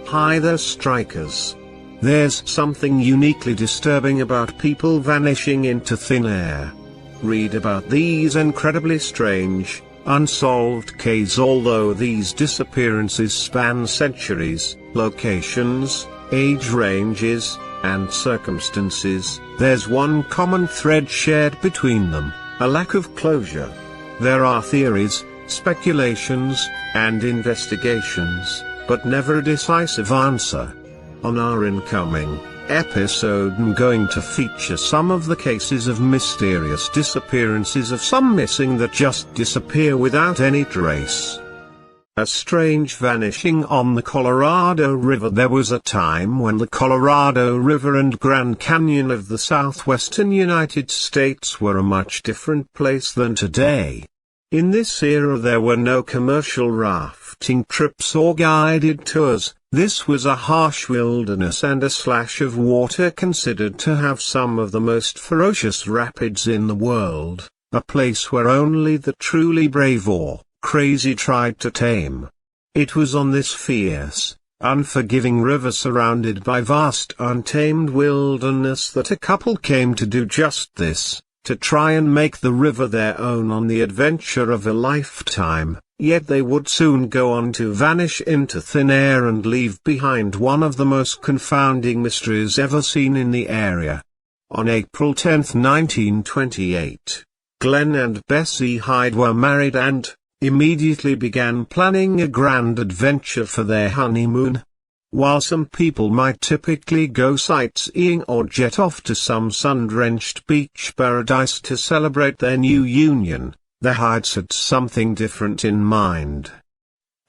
Hi there, strikers. There's something uniquely disturbing about people vanishing into thin air. Read about these incredibly strange, unsolved cases. Although these disappearances span centuries, locations, age ranges, and circumstances, there's one common thread shared between them: a lack of closure. There are theories, speculations, and investigations, but never a decisive answer. On our incoming episode, I'm going to feature some of the cases of mysterious disappearances of some missing that just disappear without any trace. A strange vanishing on the Colorado River. There was a time when the Colorado River and Grand Canyon of the southwestern United States were a much different place than today. In this era there were no commercial rafting trips or guided tours. This was a harsh wilderness and a slash of water considered to have some of the most ferocious rapids in the world, a place where only the truly brave or crazy tried to tame. It was on this fierce, unforgiving river surrounded by vast untamed wilderness that a couple came to do just this, to try and make the river their own on the adventure of a lifetime. Yet they would soon go on to vanish into thin air and leave behind one of the most confounding mysteries ever seen in the area. On April 10, 1928, Glenn and Bessie Hyde were married and immediately began planning a grand adventure for their honeymoon. While some people might typically go sightseeing or jet off to some sun-drenched beach paradise to celebrate their new union, the Hydes had something different in mind.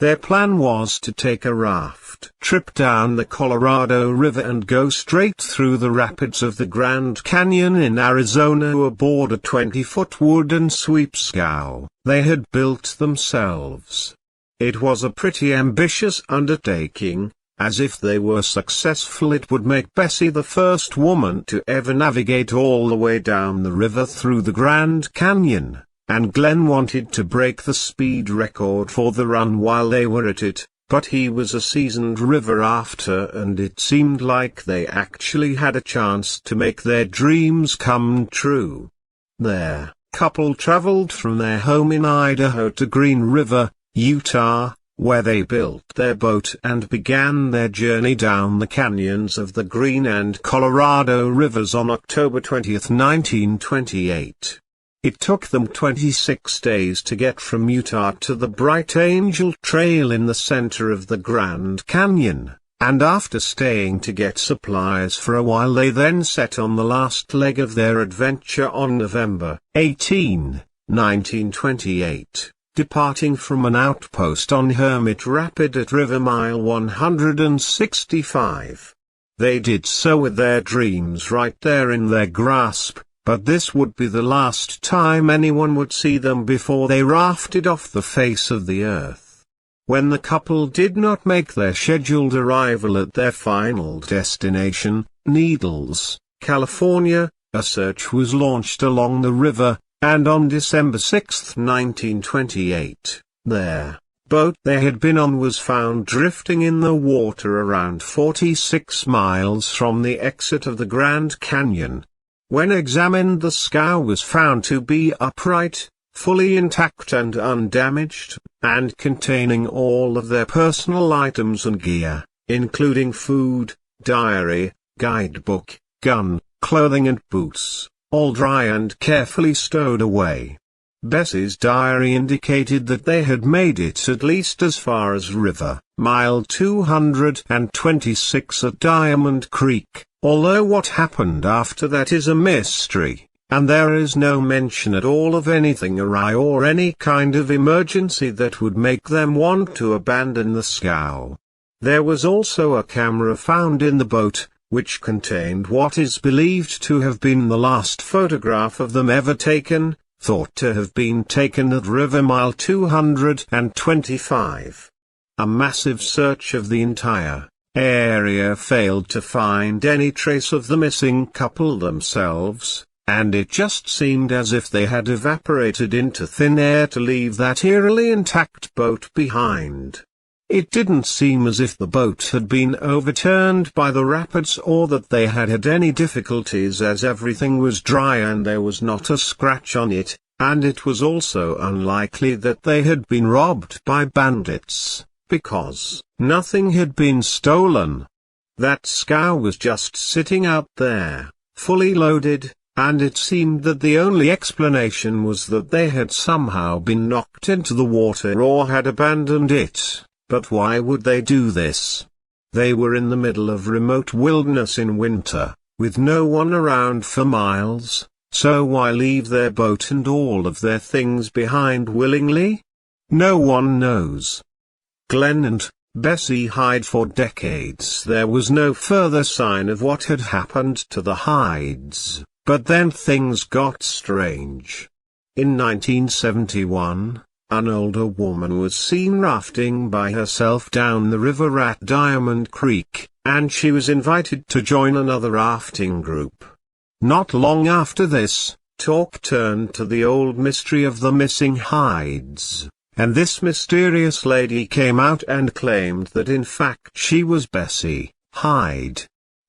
Their plan was to take a raft trip down the Colorado River and go straight through the rapids of the Grand Canyon in Arizona aboard a 20-foot wooden sweep scow they had built themselves. It was a pretty ambitious undertaking, as if they were successful it would make Bessie the first woman to ever navigate all the way down the river through the Grand Canyon. And Glenn wanted to break the speed record for the run while they were at it, but he was a seasoned river rafter and it seemed like they actually had a chance to make their dreams come true. Their couple traveled from their home in Idaho to Green River, Utah, where they built their boat and began their journey down the canyons of the Green and Colorado rivers on October 20, 1928. It took them 26 days to get from Utah to the Bright Angel Trail in the center of the Grand Canyon, and after staying to get supplies for a while they then set on the last leg of their adventure on November 18, 1928, departing from an outpost on Hermit Rapid at River Mile 165. They did so with their dreams right there in their grasp. But this would be the last time anyone would see them before they rafted off the face of the earth. When the couple did not make their scheduled arrival at their final destination, Needles, California, a search was launched along the river, and on December 6, 1928, their boat they had been on was found drifting in the water around 46 miles from the exit of the Grand Canyon. When examined, the scow was found to be upright, fully intact and undamaged, and containing all of their personal items and gear, including food, diary, guidebook, gun, clothing and boots, all dry and carefully stowed away. Bessie's diary indicated that they had made it at least as far as River Mile 226 at Diamond Creek. Although what happened after that is a mystery, and there is no mention at all of anything awry or any kind of emergency that would make them want to abandon the scow. There was also a camera found in the boat, which contained what is believed to have been the last photograph of them ever taken, thought to have been taken at River Mile 225. A massive search of the entire area failed to find any trace of the missing couple themselves, and it just seemed as if they had evaporated into thin air to leave that eerily intact boat behind. It didn't seem as if the boat had been overturned by the rapids or that they had had any difficulties, as everything was dry and there was not a scratch on it, and it was also unlikely that they had been robbed by bandits, because nothing had been stolen. That scow was just sitting out there, fully loaded, and it seemed that the only explanation was that they had somehow been knocked into the water or had abandoned it. But why would they do this? They were in the middle of remote wilderness in winter, with no one around for miles, so why leave their boat and all of their things behind willingly? No one knows. Glenn and Bessie Hyde. For decades there was no further sign of what had happened to the Hydes, but then things got strange. In 1971, an older woman was seen rafting by herself down the river at Diamond Creek, and she was invited to join another rafting group. Not long after this, talk turned to the old mystery of the missing Hydes, and this mysterious lady came out and claimed that in fact she was Bessie Hyde.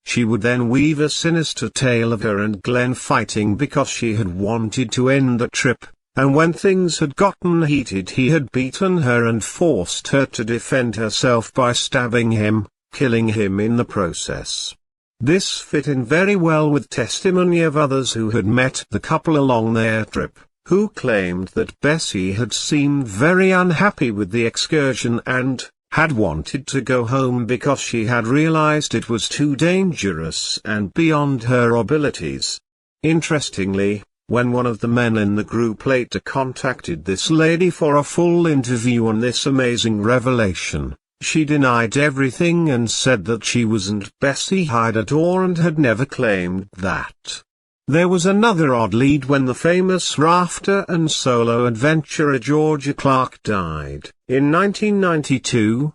She would then weave a sinister tale of her and Glenn fighting because she had wanted to end the trip. And when things had gotten heated, he had beaten her and forced her to defend herself by stabbing him, killing him in the process. This fit in very well with testimony of others who had met the couple along their trip, who claimed that Bessie had seemed very unhappy with the excursion and had wanted to go home because she had realized it was too dangerous and beyond her abilities. Interestingly, when one of the men in the group later contacted this lady for a full interview on this amazing revelation, she denied everything and said that she wasn't Bessie Hyde at all and had never claimed that. There was another odd lead when the famous rafter and solo adventurer Georgia Clark died, in 1992.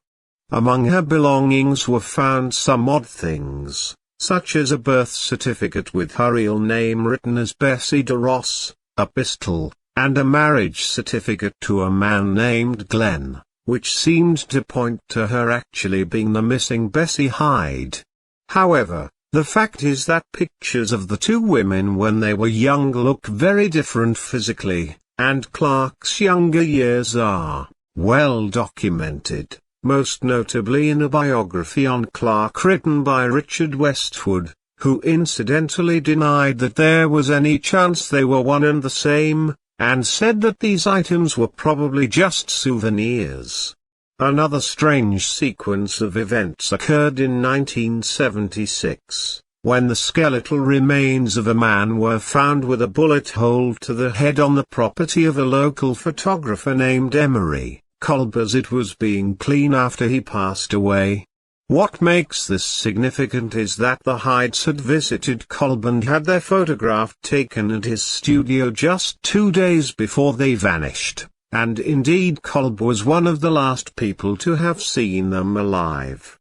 Among her belongings were found some odd things, such as a birth certificate with her real name written as Bessie DeRoss, a pistol, and a marriage certificate to a man named Glenn, which seemed to point to her actually being the missing Bessie Hyde. However, the fact is that pictures of the two women when they were young look very different physically, and Clark's younger years are well documented, most notably in a biography on Clark written by Richard Westwood, who incidentally denied that there was any chance they were one and the same, and said that these items were probably just souvenirs. Another strange sequence of events occurred in 1976, when the skeletal remains of a man were found with a bullet hole to the head on the property of a local photographer named Emery Kolb, as it was being clean after he passed away. What makes this significant is that the Hydes had visited Kolb and had their photograph taken at his studio just 2 days before they vanished, and indeed Kolb was one of the last people to have seen them alive.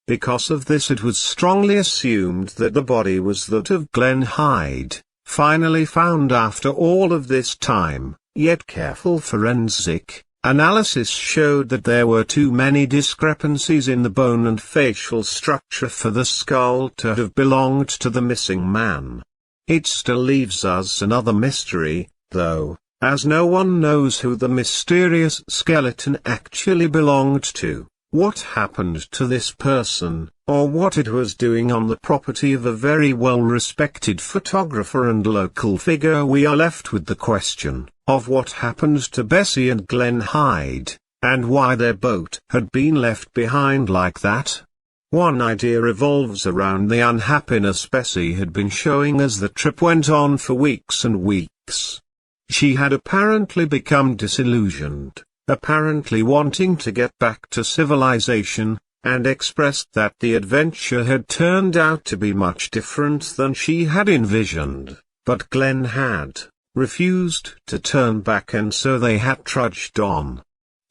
Because of this, it was strongly assumed that the body was that of Glenn Hyde, finally found after all of this time, yet careful forensic analysis showed that there were too many discrepancies in the bone and facial structure for the skull to have belonged to the missing man. It still leaves us another mystery, though, as no one knows who the mysterious skeleton actually belonged to, what happened to this person, or what it was doing on the property of a very well-respected photographer and local figure. We are left with the question of what happened to Bessie and Glenn Hyde, and why their boat had been left behind like that. One idea revolves around the unhappiness Bessie had been showing as the trip went on for weeks and weeks. She had apparently become disillusioned, apparently wanting to get back to civilization, and expressed that the adventure had turned out to be much different than she had envisioned, but Glenn had refused to turn back, and so they had trudged on.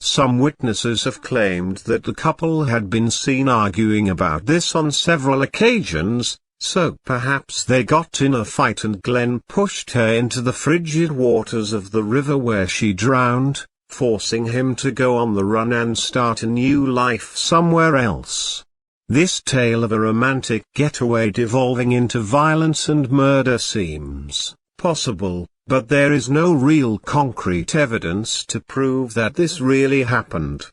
Some witnesses have claimed that the couple had been seen arguing about this on several occasions, so perhaps they got in a fight and Glenn pushed her into the frigid waters of the river where she drowned, forcing him to go on the run and start a new life somewhere else. This tale of a romantic getaway devolving into violence and murder seems possible, but there is no real concrete evidence to prove that this really happened.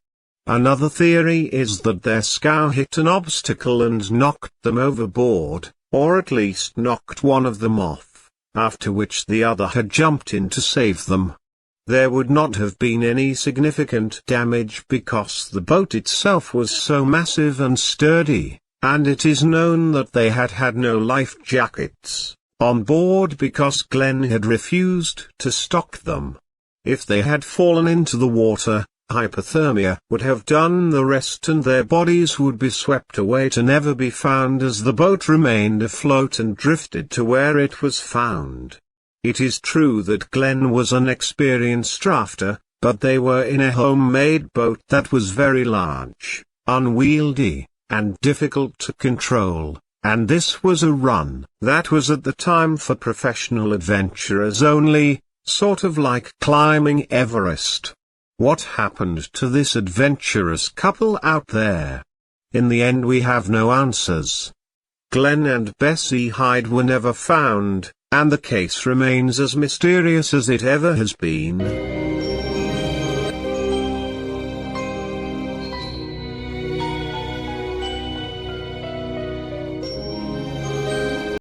Another theory is that their scow hit an obstacle and knocked them overboard, or at least knocked one of them off, after which the other had jumped in to save them. There would not have been any significant damage because the boat itself was so massive and sturdy, and it is known that they had had no life jackets on board because Glenn had refused to stock them. If they had fallen into the water, hypothermia would have done the rest and their bodies would be swept away to never be found as the boat remained afloat and drifted to where it was found. It is true that Glenn was an experienced drafter, but they were in a homemade boat that was very large, unwieldy, and difficult to control, and this was a run that was at the time for professional adventurers only, sort of like climbing Everest. What happened to this adventurous couple out there? In the end we have no answers. Glenn and Bessie Hyde were never found, and the case remains as mysterious as it ever has been.